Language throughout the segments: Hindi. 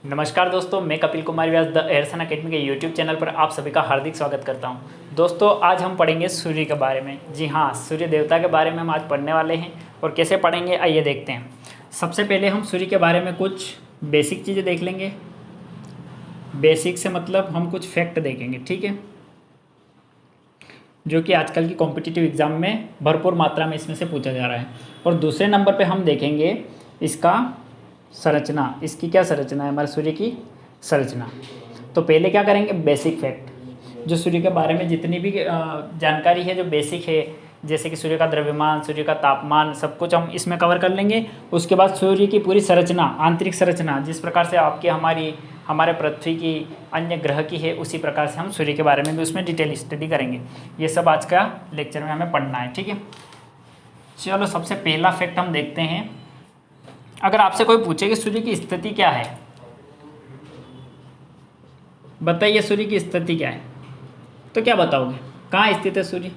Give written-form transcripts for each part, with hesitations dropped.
नमस्कार दोस्तों, मैं कपिल कुमार व्यास द एयरसन अकेडमी के यूट्यूब चैनल पर आप सभी का हार्दिक स्वागत करता हूं। दोस्तों, आज हम पढ़ेंगे सूर्य के बारे में। जी हाँ, सूर्य देवता के बारे में हम आज पढ़ने वाले हैं। और कैसे पढ़ेंगे आइए देखते हैं। सबसे पहले हम सूर्य के बारे में कुछ बेसिक चीज़ें देख लेंगे। बेसिक से मतलब हम कुछ फैक्ट देखेंगे, ठीक है, जो कि आजकल की कॉम्पिटिटिव एग्ज़ाम में भरपूर मात्रा में इसमें से पूछा जा रहा है। और दूसरे नंबर पे हम देखेंगे इसका संरचना, इसकी क्या संरचना है, हमारे सूर्य की संरचना। तो पहले क्या करेंगे, बेसिक फैक्ट, जो सूर्य के बारे में जितनी भी जानकारी है जो बेसिक है, जैसे कि सूर्य का द्रव्यमान, सूर्य का तापमान, सब कुछ हम इसमें कवर कर लेंगे। उसके बाद सूर्य की पूरी संरचना, आंतरिक संरचना, जिस प्रकार से आपकी हमारे पृथ्वी की, अन्य ग्रह की है, उसी प्रकार से हम सूर्य के बारे में भी उसमें डिटेल स्टडी करेंगे। ये सब आज का लेक्चर में हमें पढ़ना है, ठीक है। चलो, सबसे पहला फैक्ट हम देखते हैं। अगर आपसे कोई पूछे कि सूर्य की स्थिति क्या है, बताइए सूर्य की स्थिति क्या है, तो क्या बताओगे, कहाँ स्थित है सूर्य?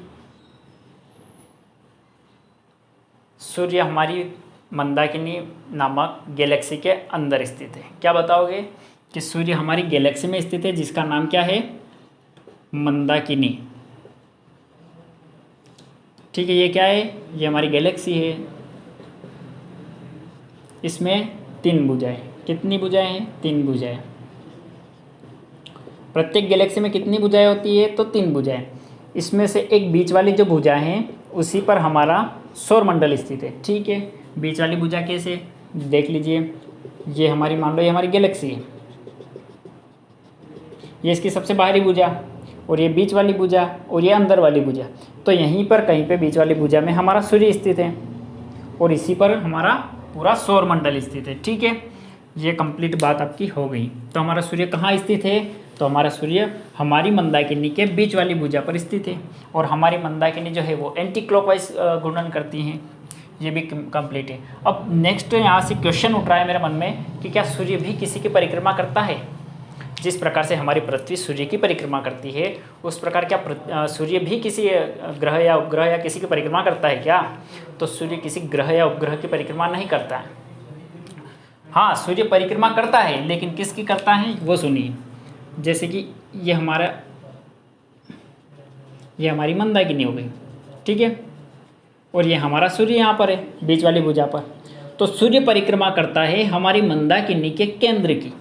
सूर्य हमारी मंदाकिनी नामक गैलेक्सी के अंदर स्थित है। क्या बताओगे कि सूर्य हमारी गैलेक्सी में स्थित है, जिसका नाम क्या है, मंदाकिनी। ठीक है, ये क्या है, ये हमारी गैलेक्सी है। इसमें 3 भुजाएं, कितनी भुजाएं हैं, 3 भुजाएं। प्रत्येक गैलेक्सी में कितनी भुजाएं होती है, तो 3 भुजाएं। इसमें से एक बीच वाली जो भुजा है, उसी पर हमारा सौर मंडल स्थित है, ठीक है। बीच वाली भुजा कैसे, देख लीजिए, ये हमारी, मान लो ये हमारी गैलेक्सी है, ये इसकी सबसे बाहरी भुजा, और ये बीच वाली भुजा, और ये अंदर वाली भुजा। तो यहीं पर कहीं पे बीच वाली भुजा में हमारा सूर्य स्थित है, और इसी पर हमारा पूरा सौर मंडल स्थित है, ठीक है। ये कंप्लीट बात आपकी हो गई। तो हमारा सूर्य कहाँ स्थित है, तो हमारा सूर्य हमारी मंदाकिनी के बीच वाली भुजा पर स्थित है। और हमारी मंदाकिनी जो है वो एंटी क्लॉकवाइज घूर्णन करती हैं। ये भी कंप्लीट है। अब नेक्स्ट यहाँ से क्वेश्चन उठ रहा है मेरे मन में कि क्या सूर्य भी किसी की परिक्रमा करता है? जिस प्रकार से हमारी पृथ्वी सूर्य की परिक्रमा करती है, उस प्रकार क्या सूर्य भी किसी ग्रह या उपग्रह या किसी की परिक्रमा करता है क्या? तो सूर्य किसी ग्रह या उपग्रह की परिक्रमा नहीं करता है। हाँ, सूर्य परिक्रमा करता है, लेकिन किसकी करता है वो सुनिए। जैसे कि ये हमारी मंदाकिनी हो गई, ठीक है, और ये हमारा सूर्य यहाँ पर है, बीच वाली भुजा पर। तो सूर्य परिक्रमा करता है हमारी मंदाकिनी के केंद्र की।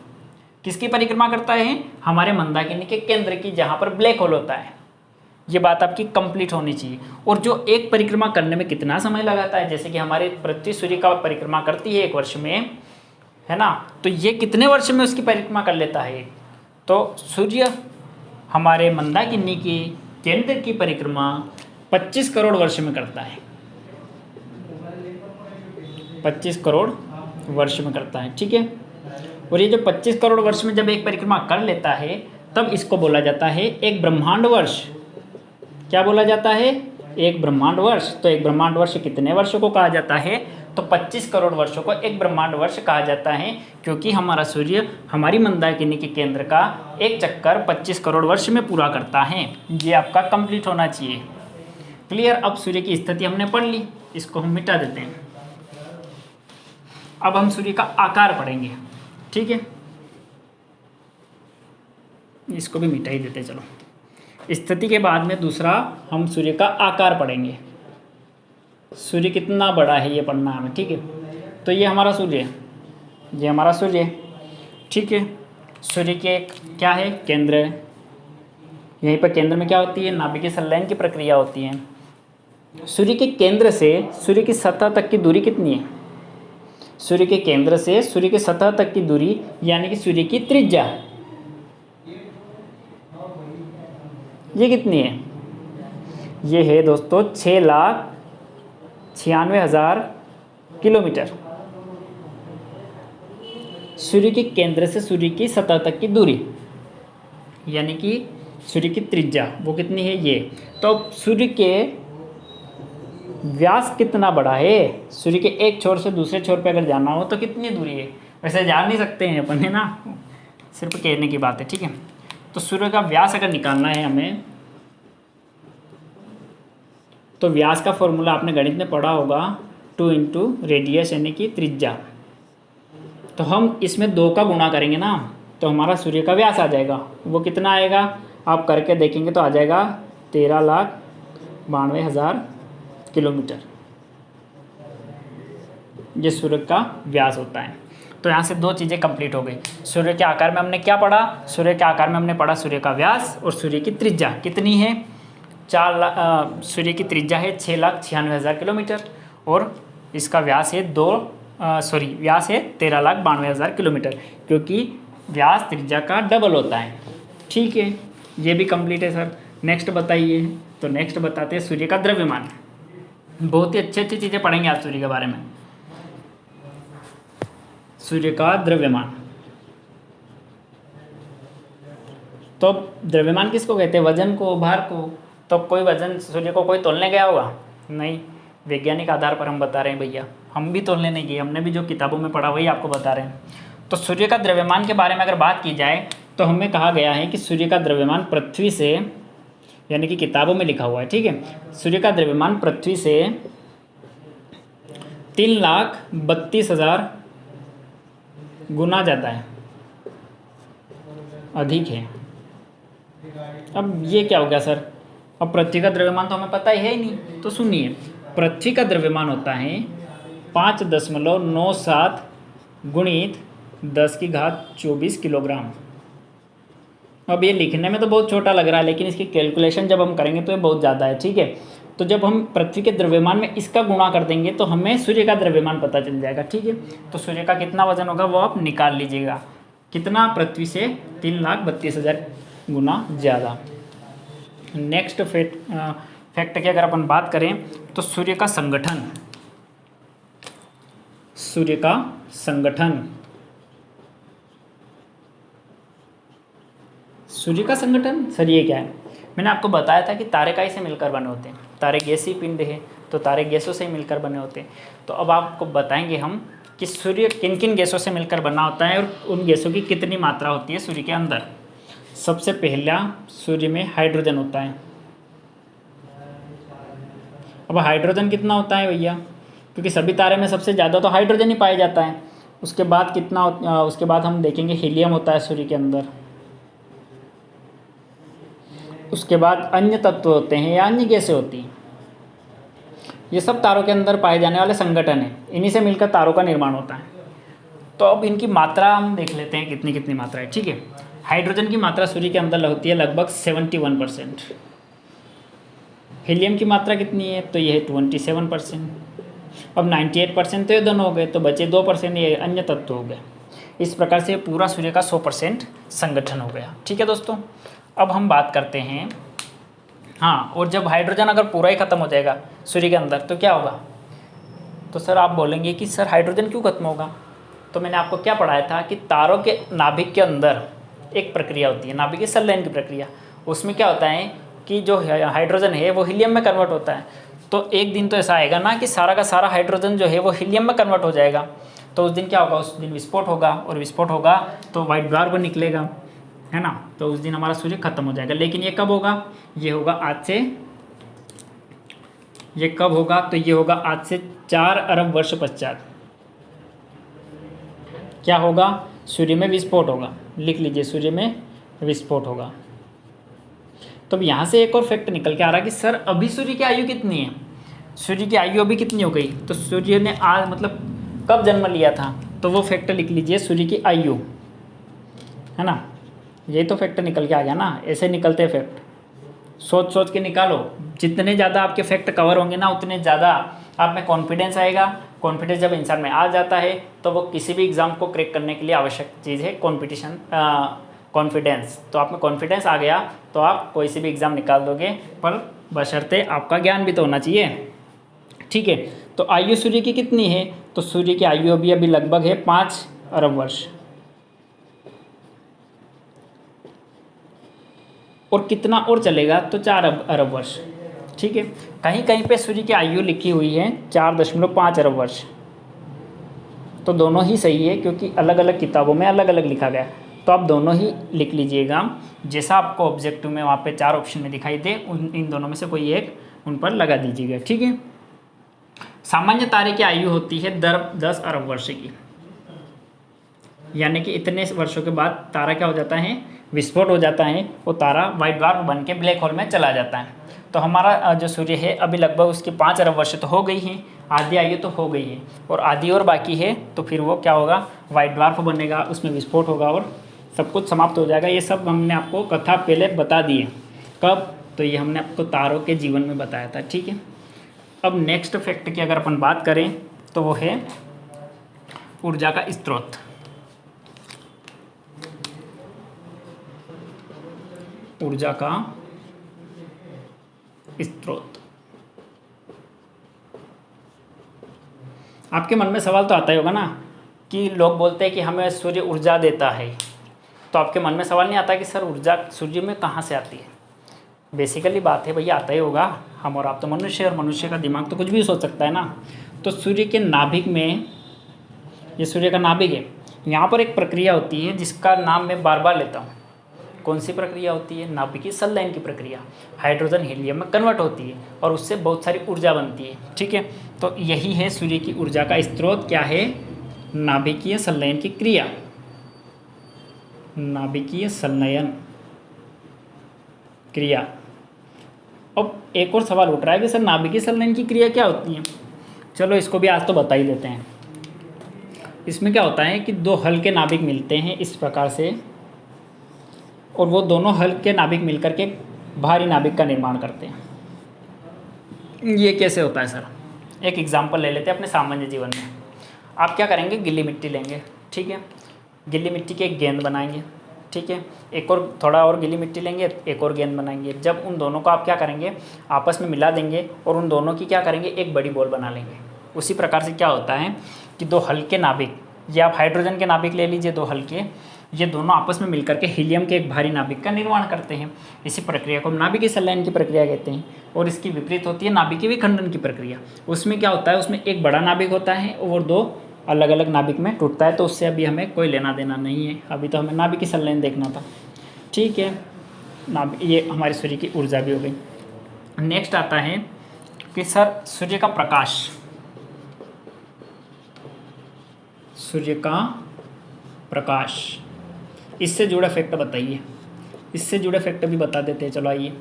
किसकी परिक्रमा करता है? हमारे मंदाकिनी के केंद्र की, जहाँ पर ब्लैक होल होता है। ये बात आपकी कंप्लीट होनी चाहिए। और जो एक परिक्रमा करने में कितना समय लगाता है, जैसे कि हमारी पृथ्वी सूर्य का परिक्रमा करती है 1 वर्ष में, है ना, तो ये कितने वर्ष में उसकी परिक्रमा कर लेता है? तो सूर्य हमारे मंदाकिनी की केंद्र की परिक्रमा 25 करोड़ वर्ष में करता है। 25 करोड़ वर्ष में करता है, ठीक है। और ये जो 25 करोड़ वर्ष में जब एक परिक्रमा कर लेता है, तब इसको बोला जाता है एक ब्रह्मांड वर्ष। क्या बोला जाता है? एक ब्रह्मांड वर्ष। तो एक ब्रह्मांड वर्ष कितने वर्षों को कहा जाता है? तो 25 करोड़ वर्षों को एक ब्रह्मांड वर्ष कहा जाता है, क्योंकि हमारा सूर्य हमारी मंदाकिनी के केंद्र का एक चक्कर 25 करोड़ वर्ष में पूरा करता है। ये आपका कंप्लीट होना चाहिए। क्लियर? अब सूर्य की स्थिति हमने पढ़ ली, इसको हम मिटा देते हैं। अब हम सूर्य का आकार पढ़ेंगे, ठीक है, इसको भी मिटा ही देते। चलो, स्थिति के बाद में दूसरा हम सूर्य का आकार पढ़ेंगे। सूर्य कितना बड़ा है ये पढ़ना हमें, ठीक है। तो ये हमारा सूर्य है, ये हमारा सूर्य है, ठीक है। सूर्य के क्या है, केंद्र है। यहीं पर केंद्र में क्या होती है, नाभिकीय संलयन की प्रक्रिया होती है। सूर्य के केंद्र से सूर्य की सतह तक की दूरी कितनी है? सूर्य के केंद्र से सूर्य की सतह तक की दूरी, यानी कि सूर्य की त्रिज्या, ये कितनी है? ये है दोस्तों 6,96,000 किलोमीटर। सूर्य के केंद्र से सूर्य की सतह तक की दूरी, यानी कि सूर्य की त्रिज्या, वो कितनी है, ये। तो सूर्य के व्यास कितना बड़ा है? सूर्य के एक छोर से दूसरे छोर पे अगर जाना हो तो कितनी दूरी है? वैसे जान नहीं सकते हैं अपन, है ना, सिर्फ कहने की बात है, ठीक है। तो सूर्य का व्यास अगर निकालना है हमें, तो व्यास का फॉर्मूला आपने गणित में पढ़ा होगा, 2 इंटू रेडियस, यानी कि त्रिज्या, तो हम इसमें 2 का गुणा करेंगे ना, तो हमारा सूर्य का व्यास आ जाएगा। वो कितना आएगा आप करके देखेंगे तो आ जाएगा 13,92,000 किलोमीटर। ये सूर्य का व्यास होता है। तो यहाँ से 2 चीज़ें कंप्लीट हो गई। सूर्य के आकार में हमने क्या पढ़ा? सूर्य के आकार में हमने पढ़ा सूर्य का व्यास और सूर्य की त्रिज्या कितनी है। सूर्य की त्रिज्या है 6,96,000 किलोमीटर और इसका व्यास है व्यास है 13,92,000 किलोमीटर, क्योंकि व्यास त्रिज्या का डबल होता है। ठीक है, ये भी कंप्लीट है सर। नेक्स्ट बताइए। तो नेक्स्ट बताते हैं सूर्य का द्रव्यमान। बहुत ही अच्छी अच्छी चीज़ें पढ़ेंगे आज सूर्य के बारे में। सूर्य का द्रव्यमान, तो द्रव्यमान किसको कहते हैं? वजन को, भार को। तो कोई वजन सूर्य को कोई तोलने गया होगा? नहीं, वैज्ञानिक आधार पर हम बता रहे हैं भैया। हम भी तोलने नहीं गए, हमने भी जो किताबों में पढ़ा वही आपको बता रहे हैं। तो सूर्य का द्रव्यमान के बारे में अगर बात की जाए तो हमें कहा गया है कि सूर्य का द्रव्यमान पृथ्वी से, यानी कि किताबों में लिखा हुआ है, ठीक है, सूर्य का द्रव्यमान पृथ्वी से 3,32,000 गुना ज़्यादा है, अधिक है। अब ये क्या हो गया सर? अब पृथ्वी का द्रव्यमान तो हमें पता ही है नहीं। तो सुनिए, पृथ्वी का द्रव्यमान होता है 5.97 गुणित 10⁻24 किलोग्राम। अब ये लिखने में तो बहुत छोटा लग रहा है, लेकिन इसकी कैलकुलेशन जब हम करेंगे तो ये बहुत ज़्यादा है। ठीक है, तो जब हम पृथ्वी के द्रव्यमान में इसका गुणा कर देंगे तो हमें सूर्य का द्रव्यमान पता चल जाएगा। ठीक है, तो सूर्य का कितना वजन होगा वो आप निकाल लीजिएगा। कितना? पृथ्वी से 3,32,000 गुना ज़्यादा। नेक्स्ट फैक्ट की अगर अपन बात करें तो सूर्य का संगठन, सूर्य का संगठन, सूर्य का संगठन सर ये क्या है? मैंने आपको बताया था कि तारे काई से मिलकर बने होते हैं। तारे गैसीय पिंड है, तो तारे गैसों से मिलकर बने होते हैं। तो अब आपको बताएंगे हम कि सूर्य किन किन गैसों से मिलकर बना होता है और उन गैसों की कितनी मात्रा होती है सूर्य के अंदर। सबसे पहला, सूर्य में हाइड्रोजन होता है। अब हाइड्रोजन कितना होता है भैया? क्योंकि सभी तारे में सबसे ज़्यादा तो हाइड्रोजन ही पाया जाता है। उसके बाद कितना, उसके बाद हम देखेंगे हीलियम होता है सूर्य के अंदर। उसके बाद अन्य तत्व होते हैं या अन्य गैसें होती हैं। ये सब तारों के अंदर पाए जाने वाले संगठन हैं, इन्हीं से मिलकर तारों का निर्माण होता है। तो अब इनकी मात्रा हम देख लेते हैं कितनी कितनी मात्रा है। ठीक है, हाइड्रोजन की मात्रा सूर्य के अंदर होती है लगभग 71%। हीलियम की मात्रा कितनी है? तो ये है 27%। अब 98% तो ये दोनों हो गए, तो बचे 2% ये अन्य तत्व हो गए। इस प्रकार से पूरा सूर्य का 100% संगठन हो गया। ठीक है दोस्तों, अब हम बात करते हैं, हाँ, और जब हाइड्रोजन अगर पूरा ही ख़त्म हो जाएगा सूर्य के अंदर तो क्या होगा? तो सर आप बोलेंगे कि सर हाइड्रोजन क्यों खत्म होगा? तो मैंने आपको क्या पढ़ाया था कि तारों के नाभिक के अंदर एक प्रक्रिया होती है, नाभिकीय संलयन की प्रक्रिया। उसमें क्या होता है कि जो हाइड्रोजन है वो हीलियम में कन्वर्ट होता है। तो एक दिन तो ऐसा आएगा ना कि सारा का सारा हाइड्रोजन जो है वो हीलियम में कन्वर्ट हो जाएगा। तो उस दिन क्या होगा? उस दिन विस्फोट होगा, और विस्फोट होगा तो वाइट ड्वार्फ निकलेगा, है ना। तो उस दिन हमारा सूर्य खत्म हो जाएगा। लेकिन ये कब होगा? ये होगा आज से, ये कब होगा? तो ये होगा आज से 4 अरब वर्ष पश्चात। क्या होगा? सूर्य में विस्फोट होगा। लिख लीजिए, सूर्य में विस्फोट होगा। तो अब यहाँ से एक और फैक्ट निकल के आ रहा है कि सर अभी सूर्य की आयु कितनी है? सूर्य की आयु अभी कितनी हो गई? तो सूर्य ने आज मतलब कब जन्म लिया था? तो वो फैक्ट लिख लीजिए, सूर्य की आयु, है ना। यही तो फैक्ट निकल के आ गया ना, ऐसे निकलते हैं फैक्ट। सोच सोच के निकालो, जितने ज़्यादा आपके फैक्ट कवर होंगे ना उतने ज़्यादा आप में कॉन्फिडेंस आएगा। कॉन्फिडेंस जब इंसान में आ जाता है तो वो किसी भी एग्ज़ाम को क्रैक करने के लिए आवश्यक चीज़ है कॉन्फिडेंस। तो आप में कॉन्फिडेंस आ गया तो आप कोई सी भी एग्ज़ाम निकाल दोगे, पर बशर्ते आपका ज्ञान भी तो होना चाहिए। ठीक है, तो आयु सूर्य की कितनी है? तो सूर्य की आयु अभी लगभग है 5 अरब वर्ष। और कितना और चलेगा? तो 4 अरब वर्ष। ठीक है, कहीं कहीं पे सूर्य की आयु लिखी हुई है 4.5 अरब वर्ष। तो दोनों ही सही है, क्योंकि अलग अलग किताबों में अलग अलग लिखा गया। तो आप दोनों ही लिख लीजिएगा, जैसा आपको ऑब्जेक्टिव में वहाँ पे 4 ऑप्शन में दिखाई दे इन दोनों में से कोई एक उन पर लगा दीजिएगा। ठीक है, सामान्य तारे की आयु होती है 10 अरब वर्ष की। यानी कि इतने वर्षों के बाद तारा क्या हो जाता है, विस्फोट हो जाता है, वो तारा वाइट ड्वार्फ बन के ब्लैक होल में चला जाता है। तो हमारा जो सूर्य है अभी लगभग उसकी 5 अरब वर्ष तो हो गई है, आधी आयु तो हो गई है, और आधी और बाकी है, तो फिर वो क्या होगा, वाइट ड्वार्फ बनेगा, उसमें विस्फोट होगा और सब कुछ समाप्त हो जाएगा। ये सब हमने आपको कथा पहले बता दी है। कब? तो ये हमने आपको तारों के जीवन में बताया था, ठीक है। अब नेक्स्ट फैक्ट की अगर अपन बात करें तो वो है ऊर्जा का स्रोत। ऊर्जा का स्रोत। आपके मन में सवाल तो आता ही होगा ना कि लोग बोलते हैं कि हमें सूर्य ऊर्जा देता है, तो आपके मन में सवाल नहीं आता कि सर ऊर्जा सूर्य में कहाँ से आती है? बेसिकली बात है भैया, आता ही होगा, हम और आप तो मनुष्य, और मनुष्य का दिमाग तो कुछ भी सोच सकता है ना। तो सूर्य के नाभिक में, ये सूर्य का नाभिक है, यहाँ पर एक प्रक्रिया होती है जिसका नाम मैं बार बार लेता हूँ। कौन सी प्रक्रिया होती है? नाभिकीय संलयन की प्रक्रिया। हाइड्रोजन हीलियम में कन्वर्ट होती है और उससे बहुत सारी ऊर्जा बनती है, ठीक है। तो यही है सूर्य की ऊर्जा का स्रोत। क्या है? नाभिकीय संलयन की क्रिया। नाभिकीय संलयन क्रिया। अब एक और सवाल उठ रहा है कि सर नाभिकीय संलयन की क्रिया क्या होती है? चलो इसको भी आज तो बता ही देते हैं। इसमें क्या होता है कि दो हल्के नाभिक मिलते हैं इस प्रकार से, और वो दोनों हल्के नाभिक मिलकर के भारी नाभिक का निर्माण करते हैं। ये कैसे होता है सर? एक एग्जांपल ले लेते हैं अपने सामान्य जीवन में। आप क्या करेंगे, गिल्ली मिट्टी लेंगे, ठीक है, गिल्ली मिट्टी की एक गेंद बनाएंगे, ठीक है, एक और थोड़ा और गिल्ली मिट्टी लेंगे, एक और गेंद बनाएंगे। जब उन दोनों को आप क्या करेंगे, आपस में मिला देंगे और उन दोनों की क्या करेंगे, एक बड़ी बॉल बना लेंगे। उसी प्रकार से क्या होता है कि दो हल्के नाभिक, ये आप हाइड्रोजन के नाभिक ले लीजिए, दो हल्के, ये दोनों आपस में मिलकर के हीलियम के एक भारी नाभिक का निर्माण करते हैं। इसी प्रक्रिया को हम नाभिकीय संलयन की प्रक्रिया कहते हैं। और इसकी विपरीत होती है नाभिकीय विखंडन की प्रक्रिया। उसमें क्या होता है, उसमें एक बड़ा नाभिक होता है और दो अलग अलग नाभिक में टूटता है। तो उससे अभी हमें कोई लेना देना नहीं है, अभी तो हमें नाभिकीय संलयन देखना था, ठीक है। ये हमारी सूर्य की ऊर्जा भी हो गई। नेक्स्ट आता है कि सर सूर्य का प्रकाश, सूर्य का प्रकाश, इससे जुड़ा फैक्ट बताइए। इससे जुड़े फैक्ट भी बता देते हैं, चलो आइए।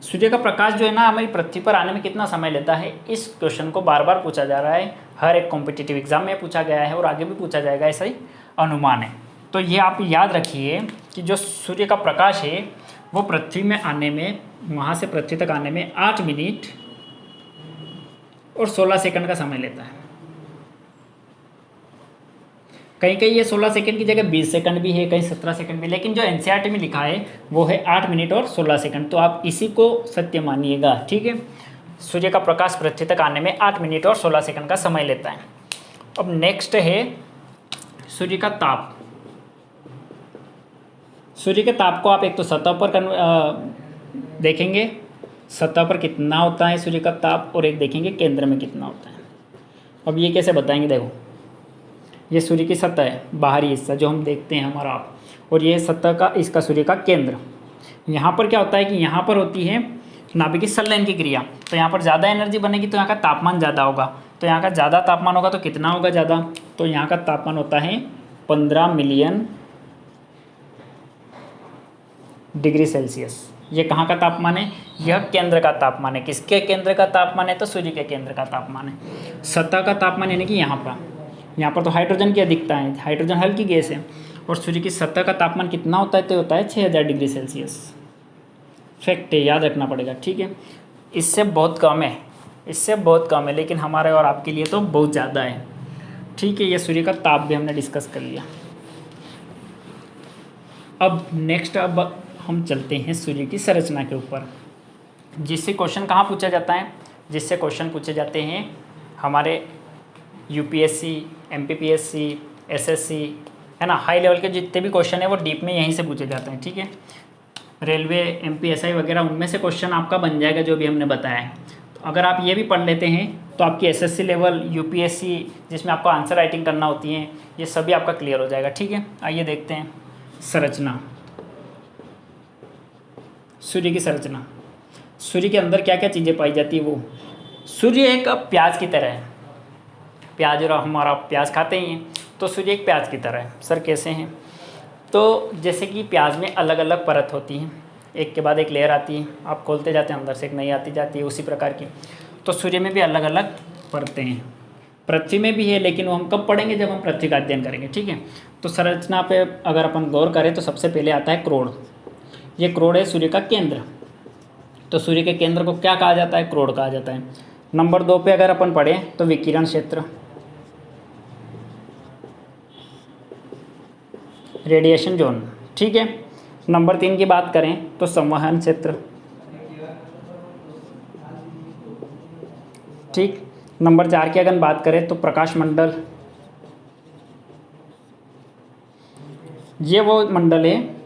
सूर्य का प्रकाश जो है ना, हमारी पृथ्वी पर आने में कितना समय लेता है, इस क्वेश्चन को बार बार पूछा जा रहा है। हर एक कॉम्पिटिटिव एग्जाम में पूछा गया है और आगे भी पूछा जाएगा, ऐसा ही अनुमान है। तो ये आप याद रखिए कि जो सूर्य का प्रकाश है वो पृथ्वी में आने में, वहाँ से पृथ्वी तक आने में 8 मिनट और 16 सेकंड का समय लेता है। कहीं कहीं ये 16 सेकंड की जगह 20 सेकंड भी है, कहीं 17 सेकंड भी, लेकिन जो एनसीईआरटी में लिखा है वो है 8 मिनट और 16 सेकंड। तो आप इसी को सत्य मानिएगा, ठीक है। सूर्य का प्रकाश पृथ्वी तक आने में 8 मिनट और 16 सेकंड का समय लेता है। अब नेक्स्ट है सूर्य का ताप। सूर्य के ताप को आप एक तो सतह पर देखेंगे, सतह पर कितना होता है सूर्य का ताप, और एक देखेंगे केंद्र में कितना होता है। अब ये कैसे बताएंगे, देखो ये सूर्य की सतह है, बाहरी हिस्सा जो हम देखते हैं हमारा आप, और ये सतह का, इसका सूर्य का केंद्र। यहाँ पर क्या होता है कि यहाँ पर होती है नाभिकीय संलयन की क्रिया, तो यहाँ पर ज़्यादा एनर्जी बनेगी तो यहाँ का तापमान ज़्यादा होगा। तो यहाँ का ज़्यादा तापमान होगा तो कितना होगा ज़्यादा, तो यहाँ का तापमान होता है 15 मिलियन डिग्री सेल्सियस। ये कहाँ का तापमान है, यह केंद्र का तापमान है। किसके केंद्र का तापमान है, तो सूर्य के केंद्र का तापमान है। सतह का तापमान यानी कि यहाँ पर तो हाइड्रोजन की अधिकता है, हाइड्रोजन हल्की गैस है, और सूर्य की सतह का तापमान कितना होता है, तो होता है 6000 डिग्री सेल्सियस। फैक्ट है, याद रखना पड़ेगा, ठीक है। इससे बहुत कम है, इससे बहुत कम है, लेकिन हमारे और आपके लिए तो बहुत ज़्यादा है, ठीक है। ये सूर्य का ताप भी हमने डिस्कस कर लिया। अब नेक्स्ट, अब हम चलते हैं सूर्य की संरचना के ऊपर, जिससे क्वेश्चन कहाँ पूछा जाता है, जिससे क्वेश्चन पूछे जाते हैं हमारे यूपीएससी, एमपीपीएससी, एसएससी, है ना, हाई लेवल के जितने भी क्वेश्चन है वो डीप में यहीं से पूछे जाते हैं, ठीक है। रेलवे, एमपीएसआई वगैरह, उनमें से क्वेश्चन आपका बन जाएगा जो भी हमने बताया है। तो अगर आप ये भी पढ़ लेते हैं तो आपकी एसएससी लेवल, यूपीएससी जिसमें आपको आंसर राइटिंग करना होती है, ये सभी आपका क्लियर हो जाएगा, ठीक है। आइए देखते हैं संरचना, सूर्य की संरचना। सूर्य के अंदर क्या क्या चीज़ें पाई जाती है वो। सूर्य एक प्याज की तरह है, प्याज, और हमारा प्याज खाते ही हैं, तो सूर्य एक प्याज की तरह है। सर कैसे हैं? तो जैसे कि प्याज में अलग अलग परत होती हैं, एक के बाद एक लेयर आती है, आप खोलते जाते हैं अंदर से एक नई आती जाती है, उसी प्रकार की तो सूर्य में भी अलग अलग परतें हैं। पृथ्वी में भी है, लेकिन वो हम कब पढ़ेंगे? जब हम पृथ्वी का अध्ययन करेंगे, ठीक है। तो संरचना पे अगर अपन गौर करें तो सबसे पहले आता है क्रोड़। ये क्रोड़ है सूर्य का केंद्र। तो सूर्य के केंद्र को क्या कहा जाता है? क्रोड़ कहा जाता है। नंबर 2 पे अगर अपन पढ़ें तो विकिरण क्षेत्र, रेडिएशन जोन, ठीक है। नंबर 3 की बात करें तो संवहन क्षेत्र, ठीक। नंबर 4 की अगर बात करें तो प्रकाश मंडल। ये वो मंडल है,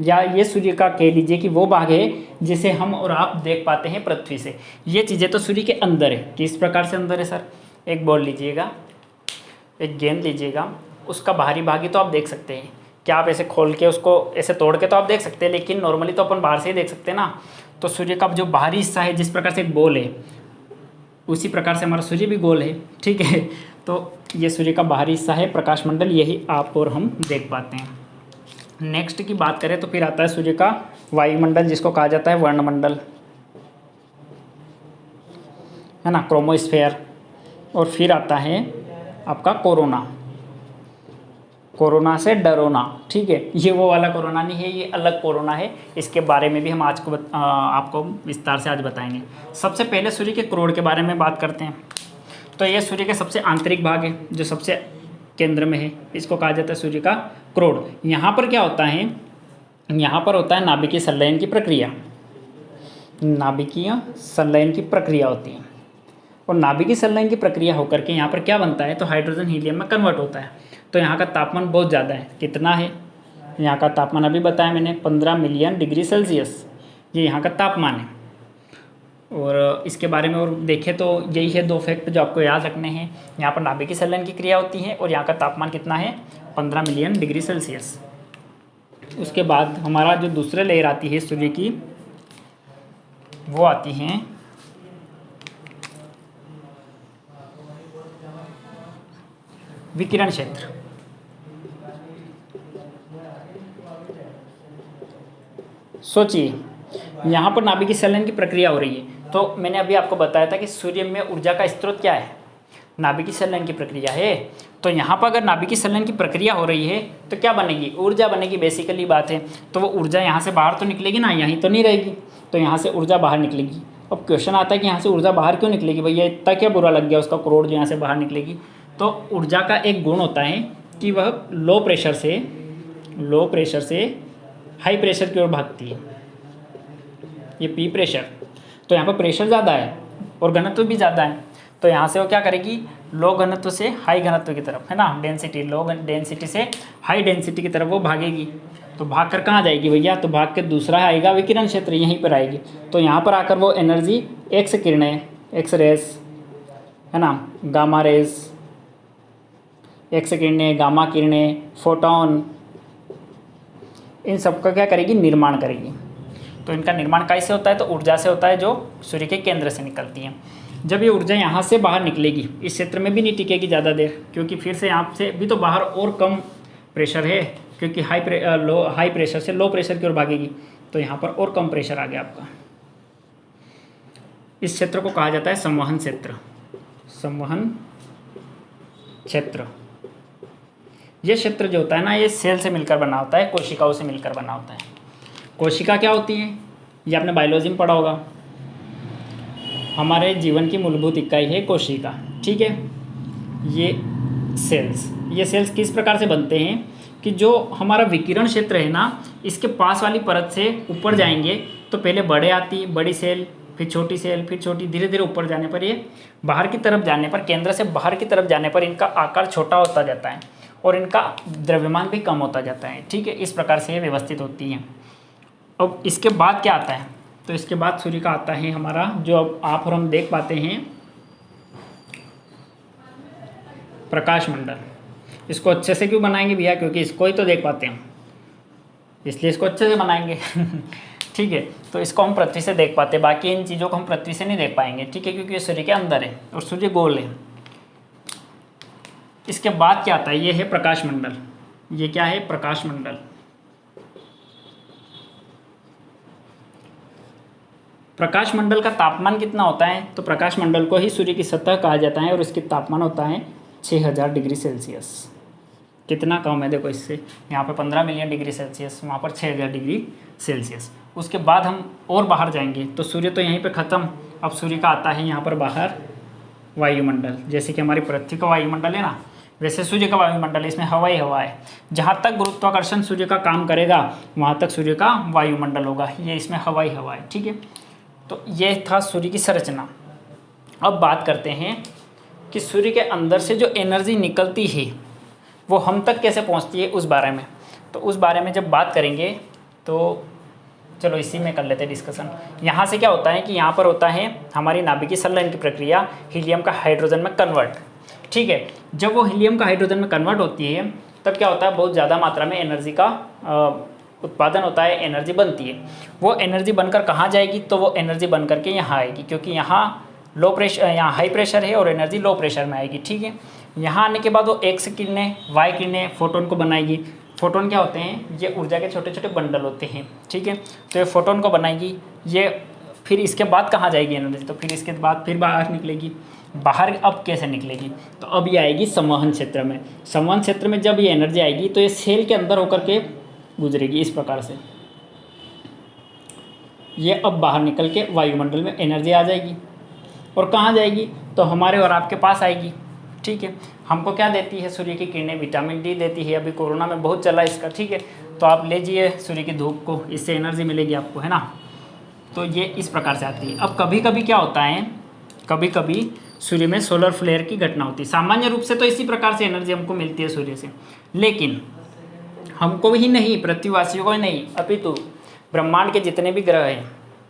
या ये सूर्य का कह लीजिए कि वो भाग है जिसे हम और आप देख पाते हैं पृथ्वी से। ये चीज़ें तो सूर्य के अंदर है। किस प्रकार से अंदर है सर? एक बॉल लीजिएगा, एक गेंद लीजिएगा, उसका बाहरी भाग ही तो आप देख सकते हैं। क्या आप ऐसे खोल के उसको ऐसे तोड़ के तो आप देख सकते हैं, लेकिन नॉर्मली तो अपन बाहर से ही देख सकते हैं ना। तो सूर्य का जो बाहरी हिस्सा है, जिस प्रकार से एक बॉल है, उसी प्रकार से हमारा सूर्य भी गोल है, ठीक है। तो ये सूर्य का बाहरी हिस्सा है, प्रकाश मंडल, यही आप और हम देख पाते हैं। नेक्स्ट की बात करें तो फिर आता है सूर्य का वायुमंडल, जिसको कहा जाता है वर्णमंडल, है ना, क्रोमोस्फेयर। और फिर आता है आपका कोरोना। कोरोना से डरोना, ठीक है। ये वो वाला कोरोना नहीं है, ये अलग कोरोना है। इसके बारे में भी हम आज को आपको विस्तार से आज बताएंगे। सबसे पहले सूर्य के क्रोड़ के बारे में बात करते हैं। तो ये सूर्य के सबसे आंतरिक भाग है, जो सबसे केंद्र में है, इसको कहा जाता है सूर्य का क्रोड़। यहाँ पर क्या होता है? यहाँ पर होता है नाभिकीय संलयन की प्रक्रिया। नाभिकीय संलयन की प्रक्रिया होती है, और नाभिकीय संलयन की प्रक्रिया होकर के यहाँ पर क्या बनता है? तो हाइड्रोजन हीलियम में कन्वर्ट होता है। तो यहाँ का तापमान बहुत ज़्यादा है। कितना है? यहाँ का तापमान अभी बताया मैंने, 15 मिलियन डिग्री सेल्सियस, ये यहाँ का तापमान है। और इसके बारे में और देखें तो यही है 2 फैक्ट जो आपको याद रखने हैं। यहाँ पर नाभिकीय संलयन की क्रिया होती है, और यहाँ का तापमान कितना है? 15 मिलियन डिग्री सेल्सियस। उसके बाद हमारा जो दूसरा लेयर आती है सूर्य की, वो आती हैं विकिरण क्षेत्र। सोचिए, यहाँ पर नाभिकीय संलयन की प्रक्रिया हो रही है। तो मैंने अभी आपको बताया था कि सूर्य में ऊर्जा का स्रोत क्या है? नाभिकीय संलयन की प्रक्रिया है। तो यहाँ पर अगर नाभिकीय संलयन की प्रक्रिया हो रही है तो क्या बनेगी? ऊर्जा बनेगी, बेसिकली बात है। तो वो ऊर्जा यहाँ से बाहर तो निकलेगी ना, यहीं तो नहीं रहेगी। तो यहाँ से ऊर्जा बाहर निकलेगी। अब क्वेश्चन आता है कि यहाँ से ऊर्जा बाहर क्यों निकलेगी? भैया इतना क्या बुरा लग गया उसका क्रोड़ जो यहाँ से बाहर निकलेगी? तो ऊर्जा का एक गुण होता है कि वह लो प्रेशर से हाई प्रेशर की ओर भागती है। ये पी प्रेशर, तो यहाँ पर प्रेशर ज़्यादा है और घनत्व भी ज़्यादा है। तो यहाँ से वो क्या करेगी? लो घनत्व से हाई घनत्व की तरफ, है ना, डेंसिटी, लो डेंसिटी से हाई डेंसिटी की तरफ वो भागेगी। तो भाग कर कहाँ जाएगी भैया? तो भाग के दूसरा आएगा विकिरण क्षेत्र, यहीं पर आएगी। तो यहाँ पर आकर वो एनर्जी एक्स किरणें, एक्स रेस, है ना, गामा रेस, एक्स किरणें, गामा किरणें, फोटोन, इन सब का क्या करेगी? निर्माण करेगी। तो इनका निर्माण कैसे होता है? तो ऊर्जा से होता है, जो सूर्य के केंद्र से निकलती है। जब ये ऊर्जा यहाँ से बाहर निकलेगी, इस क्षेत्र में भी नहीं टिकेगी ज़्यादा देर, क्योंकि फिर से यहाँ से भी तो बाहर और कम प्रेशर है, क्योंकि हाई प्रेशर से लो प्रेशर की ओर भागेगी। तो यहाँ पर और कम प्रेशर आ गया आपका। इस क्षेत्र को कहा जाता है संवहन क्षेत्र। संवहन क्षेत्र, ये क्षेत्र जो होता है ना, ये सेल से मिलकर बना होता है, कोशिकाओं से मिलकर बना होता है। कोशिका क्या होती है? ये आपने बायोलॉजी में पढ़ा होगा। हमारे जीवन की मूलभूत इकाई है कोशिका, ठीक है। ये सेल्स किस प्रकार से बनते हैं कि जो हमारा विकिरण क्षेत्र है ना, इसके पास वाली परत से ऊपर जाएंगे तो पहले बड़ी सेल, फिर छोटी सेल, फिर छोटी, धीरे धीरे ऊपर जाने पर ये बाहर की तरफ जाने पर, केंद्र से बाहर की तरफ जाने पर इनका आकार छोटा होता जाता है और इनका द्रव्यमान भी कम होता जाता है, ठीक है। इस प्रकार से ये व्यवस्थित होती हैं। अब इसके बाद क्या आता है? तो इसके बाद सूर्य का आता है हमारा, जो अब आप और हम देख पाते हैं, प्रकाश मंडल। इसको अच्छे से क्यों बनाएंगे भैया? क्योंकि इसको ही तो देख पाते हैं, इसलिए इसको अच्छे से बनाएंगे ठीक है। तो इसको हम पृथ्वी से देख पाते हैं, बाकी इन चीज़ों को हम पृथ्वी से नहीं देख पाएंगे, ठीक है, क्योंकि ये सूर्य के अंदर है और सूर्य गोल है। इसके बाद क्या आता है, ये है प्रकाश मंडल। ये क्या है, प्रकाश मंडल। प्रकाश मंडल का तापमान कितना होता है, तो प्रकाश मंडल को ही सूर्य की सतह कहा जाता है और इसकी तापमान होता है 6000 डिग्री सेल्सियस। कितना कम है देखो इससे, यहाँ पे 15 मिलियन डिग्री सेल्सियस, वहाँ पर 6000 डिग्री सेल्सियस। उसके बाद हम और बाहर जाएंगे तो सूर्य तो यहीं पे ख़त्म। अब सूर्य का आता है यहाँ पर बाहर वायुमंडल। जैसे कि हमारी पृथ्वी का वायुमंडल है ना, वैसे सूर्य का वायुमंडल है, इसमें हवा ही हवा है। जहाँ तक गुरुत्वाकर्षण सूर्य का काम करेगा वहाँ तक सूर्य का वायुमंडल होगा, ये इसमें हवा ही हवा है। ठीक है, तो ये था सूर्य की संरचना। अब बात करते हैं कि सूर्य के अंदर से जो एनर्जी निकलती है वो हम तक कैसे पहुंचती है उस बारे में। तो उस बारे में जब बात करेंगे तो चलो इसी में कर लेते हैं डिस्कशन। यहाँ से क्या होता है कि यहाँ पर होता है हमारी नाभिकीय संलयन की प्रक्रिया, हीलियम का हाइड्रोजन में कन्वर्ट। ठीक है, जब वो हीलियम का हाइड्रोजन में कन्वर्ट होती है तब क्या होता है, बहुत ज़्यादा मात्रा में एनर्जी का उत्पादन होता है, एनर्जी बनती है। वो एनर्जी बनकर कहाँ जाएगी, तो वो एनर्जी बन करके यहाँ आएगी, क्योंकि यहाँ लो प्रेशर, यहाँ हाई प्रेशर है और एनर्जी लो प्रेशर में आएगी। ठीक है, यहाँ आने के बाद वो एक्स किरणें, वाई किरणें फोटोन को बनाएगी। फोटोन क्या होते हैं, ये ऊर्जा के छोटे छोटे बंडल होते हैं। ठीक है, तो ये फोटोन को बनाएगी, ये फिर इसके बाद कहाँ जाएगी एनर्जी, तो फिर इसके बाद फिर बाहर निकलेगी। बाहर अब कैसे निकलेगी, तो अब ये आएगी संवहन क्षेत्र में। संवहन क्षेत्र में जब ये एनर्जी आएगी तो ये सेल के अंदर होकर के गुजरेगी इस प्रकार से। ये अब बाहर निकल के वायुमंडल में एनर्जी आ जाएगी और कहाँ जाएगी, तो हमारे और आपके पास आएगी। ठीक है, हमको क्या देती है सूर्य की किरणें, विटामिन डी देती है। अभी कोरोना में बहुत चला इसका। ठीक है, तो आप लीजिए सूर्य की धूप को, इससे एनर्जी मिलेगी आपको, है ना। तो ये इस प्रकार से आती है। अब कभी कभी क्या होता है, कभी कभी सूर्य में सोलर फ्लेयर की घटना होती है। सामान्य रूप से तो इसी प्रकार से एनर्जी हमको मिलती है सूर्य से, लेकिन हमको ही नहीं, पृथ्वीवासियों को ही नहीं, अपितु ब्रह्मांड के जितने भी ग्रह हैं,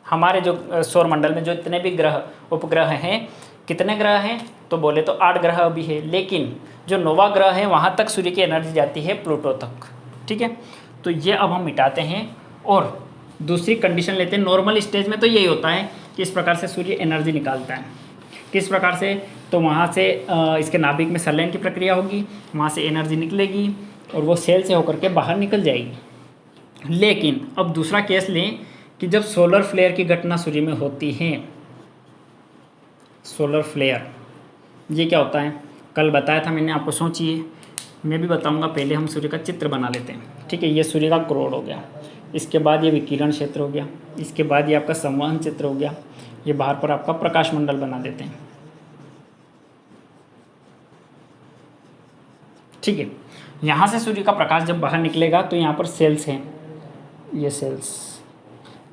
हमारे जो सौर मंडल में जो जितने भी ग्रह उपग्रह हैं, कितने ग्रह हैं, तो बोले तो 8 ग्रह अभी है, लेकिन जो नौवां ग्रह है वहाँ तक सूर्य की एनर्जी जाती है, प्लूटो तक। ठीक है, तो ये अब हम मिटाते हैं और दूसरी कंडीशन लेते हैं। नॉर्मल स्टेज में तो यही होता है कि इस प्रकार से सूर्य एनर्जी निकालता है। किस प्रकार से, तो वहाँ से इसके नाभिक में संलयन की प्रक्रिया होगी, वहाँ से एनर्जी निकलेगी और वो सेल से होकर के बाहर निकल जाएगी। लेकिन अब दूसरा केस लें कि जब सोलर फ्लेयर की घटना सूर्य में होती है। सोलर फ्लेयर ये क्या होता है, कल बताया था मैंने आपको, सोचिए, मैं भी बताऊंगा। पहले हम सूर्य का चित्र बना लेते हैं। ठीक है, ये सूर्य का क्रोड हो गया, इसके बाद ये विकिरण क्षेत्र हो गया, इसके बाद ये आपका संवहन क्षेत्र हो गया, ये बाहर पर आपका प्रकाश मंडल बना देते हैं। ठीक है, यहाँ से सूर्य का प्रकाश जब बाहर निकलेगा तो यहाँ पर सेल्स हैं, ये सेल्स,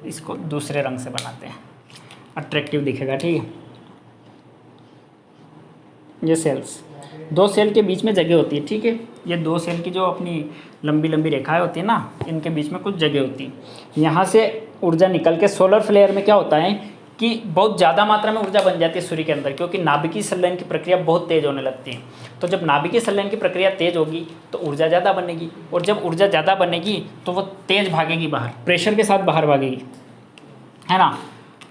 इसको दूसरे रंग से बनाते हैं, अट्रैक्टिव दिखेगा। ठीक है, ये सेल्स, 2 सेल के बीच में जगह होती है। ठीक है, ये 2 सेल की जो अपनी लंबी लंबी रेखाएं होती है ना, इनके बीच में कुछ जगह होती है। यहाँ से ऊर्जा निकल के सोलर फ्लेयर में क्या होता है कि बहुत ज़्यादा मात्रा में ऊर्जा बन जाती है सूर्य के अंदर, क्योंकि नाभिकीय संलयन की प्रक्रिया बहुत तेज़ होने लगती है। तो जब नाभिकीय संलयन की प्रक्रिया तेज़ होगी तो ऊर्जा ज़्यादा बनेगी, और जब ऊर्जा ज़्यादा बनेगी तो वो तेज़ भागेगी बाहर, प्रेशर के साथ बाहर भागेगी, है ना।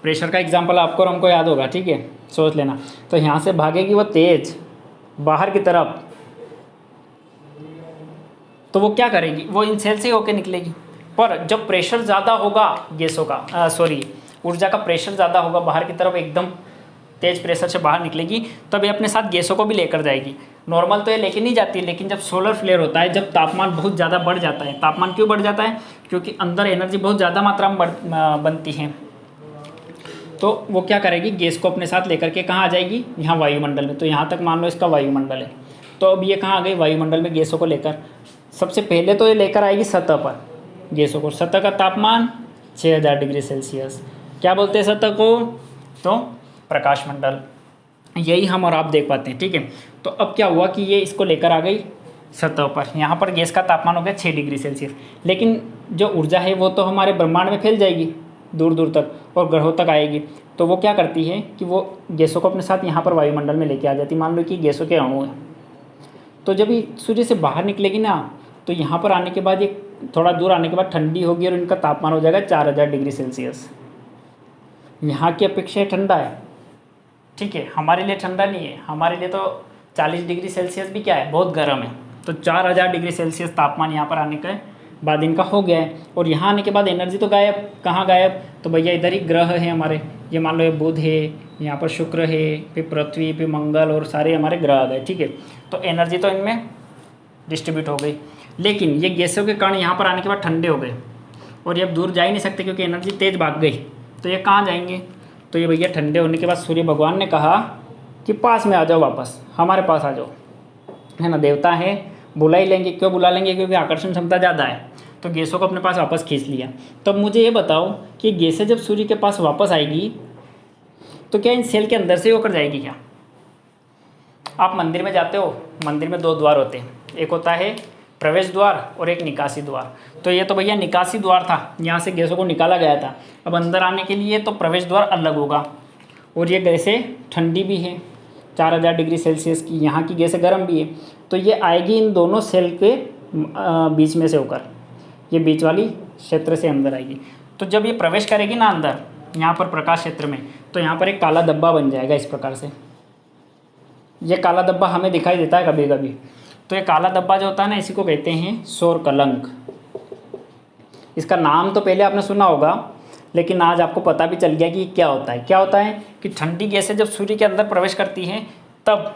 प्रेशर का एग्जाम्पल आपको और हमको याद होगा। ठीक है, सोच लेना। तो यहाँ से भागेगी वो तेज़ बाहर की तरफ, तो वो क्या करेगी, वो इन सेल से होकर निकलेगी। पर जब प्रेशर ज़्यादा होगा गैसों का, ऊर्जा का प्रेशर ज़्यादा होगा, बाहर की तरफ एकदम तेज़ प्रेशर से बाहर निकलेगी, तब ये अपने साथ गैसों को भी लेकर जाएगी। नॉर्मल तो ये लेके नहीं जाती, लेकिन जब सोलर फ्लेयर होता है, जब तापमान बहुत ज़्यादा बढ़ जाता है, तापमान क्यों बढ़ जाता है, क्योंकि अंदर एनर्जी बहुत ज़्यादा मात्रा में बनती है, तो वो क्या करेगी, गैस को अपने साथ लेकर के कहाँ आ जाएगी, यहाँ वायुमंडल में। तो यहाँ तक मान लो इसका वायुमंडल है, तो अब ये कहाँ आ गई, वायुमंडल में गैसों को लेकर। सबसे पहले तो ये लेकर आएगी सतह पर गैसों को। सतह का तापमान 6000 डिग्री सेल्सियस, क्या बोलते हैं सतह को, तो प्रकाश मंडल। यही हम और आप देख पाते हैं। ठीक है, तो अब क्या हुआ कि ये इसको लेकर आ गई सतह पर। यहाँ पर गैस का तापमान हो गया 6 डिग्री सेल्सियस, लेकिन जो ऊर्जा है वो तो हमारे ब्रह्मांड में फैल जाएगी दूर दूर तक और ग्रहों तक आएगी। तो वो क्या करती है कि वो गैसों को अपने साथ यहाँ पर वायुमंडल में लेके आ जाती। मान लो कि गैसों के अणु हैं, तो जब ये सूर्य से बाहर निकलेगी ना, तो यहाँ पर आने के बाद ये थोड़ा दूर आने के बाद ठंडी होगी और इनका तापमान हो जाएगा 4000 डिग्री सेल्सियस। यहाँ की अपेक्षा ठंडा है। ठीक है, हमारे लिए ठंडा नहीं है, हमारे लिए तो 40 डिग्री सेल्सियस भी क्या है, बहुत गर्म है। तो 4000 डिग्री सेल्सियस तापमान यहाँ पर आने के बाद इनका हो गया है। और यहाँ आने के बाद एनर्जी तो गायब, कहाँ गायब, तो भैया इधर ही ग्रह है हमारे, ये मान लो ये बुध है, यहाँ पर शुक्र है, फिर पृथ्वी, फिर मंगल और सारे हमारे ग्रह आ गए, ठीक है। तो एनर्जी तो इनमें डिस्ट्रीब्यूट हो गई, लेकिन ये गैसों के कारण यहाँ पर आने के बाद ठंडे हो गए और ये अब दूर जा ही नहीं सकते क्योंकि एनर्जी तेज़ भाग गई। तो ये कहाँ जाएंगे, तो ये भैया ठंडे होने के बाद सूर्य भगवान ने कहा कि पास में आ जाओ, वापस हमारे पास आ जाओ, है ना, देवता है, बुला ही लेंगे। क्यों बुला लेंगे, क्योंकि आकर्षण क्षमता ज़्यादा है। तो गैसों को अपने पास वापस खींच लिया। तो अब मुझे ये बताओ कि गैसें जब सूर्य के पास वापस आएगी तो क्या इन सेल के अंदर से होकर जाएगी क्या। आप मंदिर में जाते हो, मंदिर में 2 द्वार होते हैं, एक होता है प्रवेश द्वार और एक निकासी द्वार। तो ये तो भैया निकासी द्वार था, यहाँ से गैसों को निकाला गया था। अब अंदर आने के लिए तो प्रवेश द्वार अलग होगा, और ये गैसें ठंडी भी है 4000 डिग्री सेल्सियस की, यहाँ की गैसें गर्म भी है। तो ये आएगी इन दोनों सेल के बीच में से होकर, ये बीच वाली क्षेत्र से अंदर आएगी। तो जब ये प्रवेश करेगी ना अंदर, यहाँ पर प्रकाश क्षेत्र में, तो यहाँ पर एक काला धब्बा बन जाएगा इस प्रकार से। ये काला धब्बा हमें दिखाई देता है कभी कभी। तो ये काला धब्बा जो होता है ना, इसी को कहते हैं सौर कलंक। इसका नाम तो पहले आपने सुना होगा, लेकिन आज आपको पता भी चल गया कि क्या होता है। क्या होता है कि ठंडी गैसें जब सूर्य के अंदर प्रवेश करती हैं, तब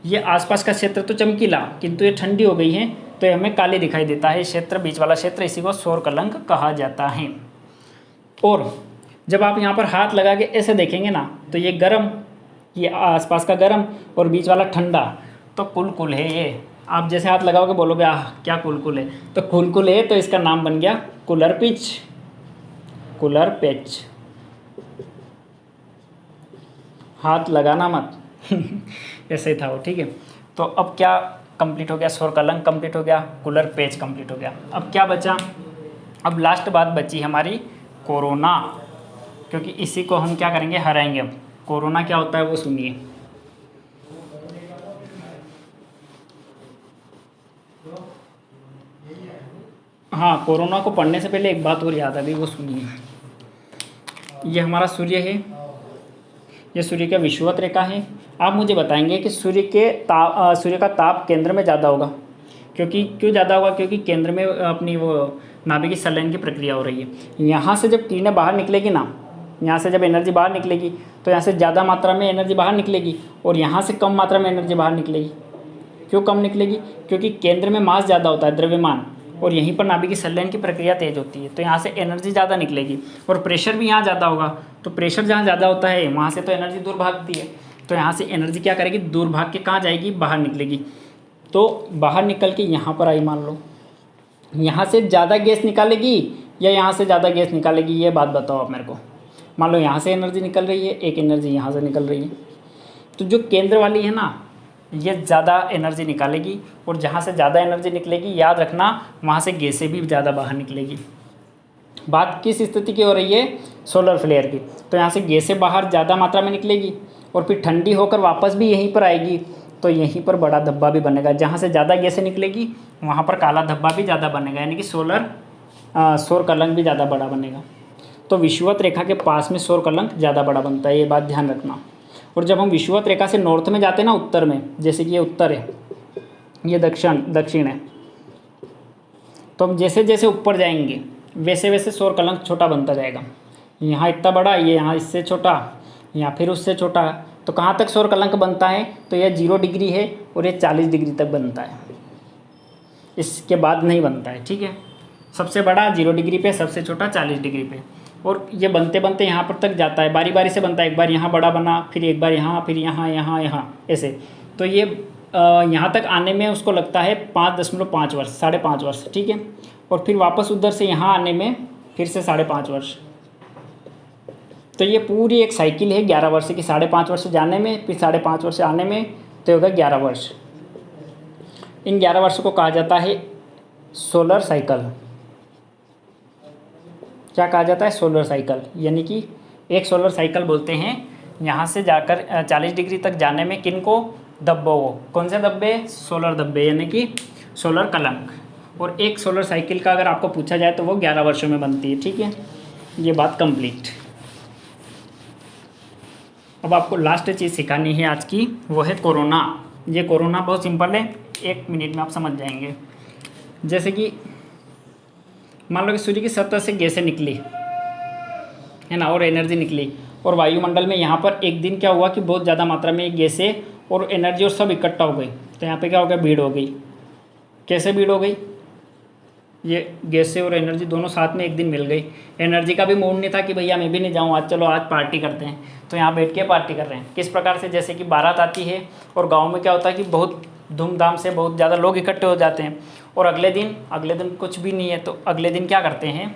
ये आसपास का क्षेत्र तो चमकीला, किंतु ये ठंडी हो गई है, तो ये हमें काले दिखाई देता है क्षेत्र, बीच वाला क्षेत्र, इसी को सौर कलंक कहा जाता है। और जब आप यहाँ पर हाथ लगा के ऐसे देखेंगे ना, तो ये गर्म, ये आसपास का गर्म और बीच वाला ठंडा, तो कुलकुल है ये। आप जैसे हाथ लगाओगे बोलोगे आह क्या कुलकुल है, तो कुलकुल है, तो इसका नाम बन गया कूलर पिच, कूलर पेच। हाथ लगाना मत ऐसे ही था वो, ठीक है। तो अब क्या कंप्लीट हो गया, सौर कलंक कंप्लीट हो गया, कूलर पेच कंप्लीट हो गया। अब क्या बचा, अब लास्ट बात बची हमारी कोरोना, क्योंकि इसी को हम क्या करेंगे, हराएंगे। अब कोरोना क्या होता है वो सुनिए। हाँ, कोरोना को पढ़ने से पहले एक बात और याद आ गई, वो सुनिए। ये हमारा सूर्य है, ये सूर्य का विषुवत रेखा है। आप मुझे बताएंगे कि सूर्य का ताप केंद्र में ज़्यादा होगा, क्योंकि क्यों ज़्यादा होगा, क्योंकि केंद्र में अपनी वो नाभिकीय संलयन की प्रक्रिया हो रही है। यहाँ से जब किरणें बाहर निकलेगी ना, यहाँ से जब एनर्जी बाहर निकलेगी, तो यहाँ से ज़्यादा मात्रा में एनर्जी बाहर निकलेगी और यहाँ से कम मात्रा में एनर्जी बाहर निकलेगी। क्यों कम निकलेगी, क्योंकि केंद्र में मास ज़्यादा होता है, द्रव्यमान, और यहीं पर नाभिकीय संलयन की प्रक्रिया तेज होती है, तो यहाँ से एनर्जी ज़्यादा निकलेगी। और प्रेशर भी यहाँ ज़्यादा होगा, तो प्रेशर जहाँ ज़्यादा होता है वहाँ से तो एनर्जी दूर भागती है, तो यहाँ से एनर्जी क्या करेगी, दूर भाग के कहाँ जाएगी, बाहर निकलेगी। तो बाहर निकल के यहाँ पर आई, मान लो यहाँ से ज़्यादा गैस निकालेगी या यहाँ से ज़्यादा गैस निकालेगी, ये बात बताओ आप मेरे को। मान लो यहाँ से एनर्जी निकल रही है, एक एनर्जी यहाँ से निकल रही है, तो जो केंद्र वाली है ना, ये ज़्यादा एनर्जी निकालेगी, और जहाँ से ज़्यादा एनर्जी निकलेगी, याद रखना, वहाँ से गैसें भी ज़्यादा बाहर निकलेगी। बात किस स्थिति की हो रही है, सोलर फ्लेयर की। तो यहाँ से गैसें बाहर ज़्यादा मात्रा में निकलेगी और फिर ठंडी होकर वापस भी यहीं पर आएगी, तो यहीं पर बड़ा धब्बा भी बनेगा। जहाँ से ज़्यादा गैसें निकलेगी वहाँ पर काला धब्बा भी ज़्यादा बनेगा, यानी कि सौर कलंक भी ज़्यादा बड़ा बनेगा। तो विषुवत रेखा के पास में सौर कलंक ज़्यादा बड़ा बनता है, ये बात ध्यान रखना। और जब हम विषुवत रेखा से नॉर्थ में जाते हैं ना, उत्तर में, जैसे कि ये उत्तर है, ये दक्षिण है, तो हम जैसे जैसे ऊपर जाएंगे वैसे वैसे सौर कलंक छोटा बनता जाएगा। यहाँ इतना बड़ा, ये यहाँ इससे छोटा, यहाँ फिर उससे छोटा। तो कहाँ तक सौर कलंक बनता है, तो यह 0 डिग्री है और ये 40 डिग्री तक बनता है, इसके बाद नहीं बनता है, ठीक है। सबसे बड़ा 0 डिग्री पे, सबसे छोटा 40 डिग्री पे। और ये बनते बनते यहाँ पर तक जाता है, बारी बारी से बनता है। एक बार यहाँ बड़ा बना, फिर एक बार यहाँ, फिर यहाँ, ऐसे। तो ये यहाँ तक आने में उसको लगता है 5.5 वर्ष, 5.5 वर्ष, ठीक है। और फिर वापस उधर से यहाँ आने में फिर से 5.5 वर्ष। तो ये पूरी एक साइकिल है 11 वर्ष की, 5.5 वर्ष जाने में, फिर 5.5 वर्ष आने में, तो होगा 11 वर्ष। इन 11 वर्षों को कहा जाता है सोलर साइकिल। क्या कहा जाता है, सोलर साइकिल, यानी कि एक सोलर साइकिल बोलते हैं यहाँ से जाकर 40 डिग्री तक जाने में किनको, धब्बों को। कौन से धब्बे, सोलर धब्बे, यानी कि सोलर कलंक। और एक सोलर साइकिल का अगर आपको पूछा जाए तो वो 11 वर्षों में बनती है, ठीक है। ये बात कंप्लीट। अब आपको लास्ट चीज़ सिखानी है आज की, वो है कोरोना। ये कोरोना बहुत सिंपल है, 1 मिनट में आप समझ जाएंगे। जैसे कि मान लो कि सूर्य की सतह से गैसें निकली है ना, और एनर्जी निकली, और वायुमंडल में यहाँ पर एक दिन क्या हुआ कि बहुत ज़्यादा मात्रा में गैसें और एनर्जी और सब इकट्ठा हो गई। तो यहाँ पे क्या हो गया, भीड़ हो गई। कैसे भीड़ हो गई, ये गैसें और एनर्जी दोनों साथ में एक दिन मिल गई। एनर्जी का भी मूड नहीं था कि भैया मैं भी नहीं जाऊँ आज, चलो आज पार्टी करते हैं, तो यहाँ बैठ के पार्टी कर रहे हैं। किस प्रकार से, जैसे कि बारात आती है और गाँव में क्या होता है कि बहुत धूमधाम से बहुत ज़्यादा लोग इकट्ठे हो जाते हैं, और अगले दिन कुछ भी नहीं है, तो अगले दिन क्या करते हैं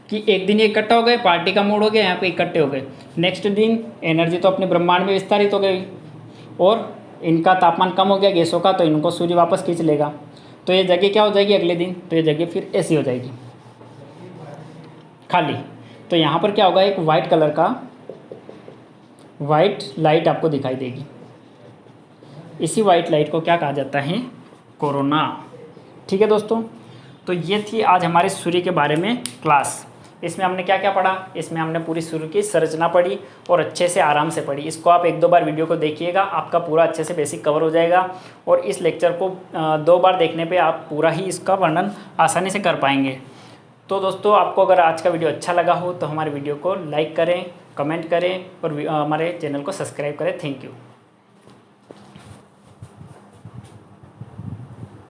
कि एक दिन ये इकट्ठा हो गए, पार्टी का मूड हो गया, यहाँ पे इकट्ठे हो गए। नेक्स्ट दिन एनर्जी तो अपने ब्रह्मांड में विस्तारित हो गई और इनका तापमान कम हो गया गैसों का, तो इनको सूर्य वापस खींच लेगा। तो ये जगह क्या हो जाएगी अगले दिन, तो ये जगह फिर ऐसी हो जाएगी खाली। तो यहाँ पर क्या होगा, एक वाइट कलर का वाइट लाइट आपको दिखाई देगी। इसी वाइट लाइट को क्या कहा जाता है, कोरोना। ठीक है दोस्तों, तो ये थी आज हमारे सूर्य के बारे में क्लास। इसमें हमने क्या क्या पढ़ा, इसमें हमने पूरी सूर्य की संरचना पढ़ी और अच्छे से आराम से पढ़ी। इसको आप 1-2 बार वीडियो को देखिएगा, आपका पूरा अच्छे से बेसिक कवर हो जाएगा, और इस लेक्चर को 2 बार देखने पे आप पूरा ही इसका वर्णन आसानी से कर पाएंगे। तो दोस्तों, आपको अगर आज का वीडियो अच्छा लगा हो तो हमारे वीडियो को लाइक करें, कमेंट करें और हमारे चैनल को सब्सक्राइब करें। Thank you.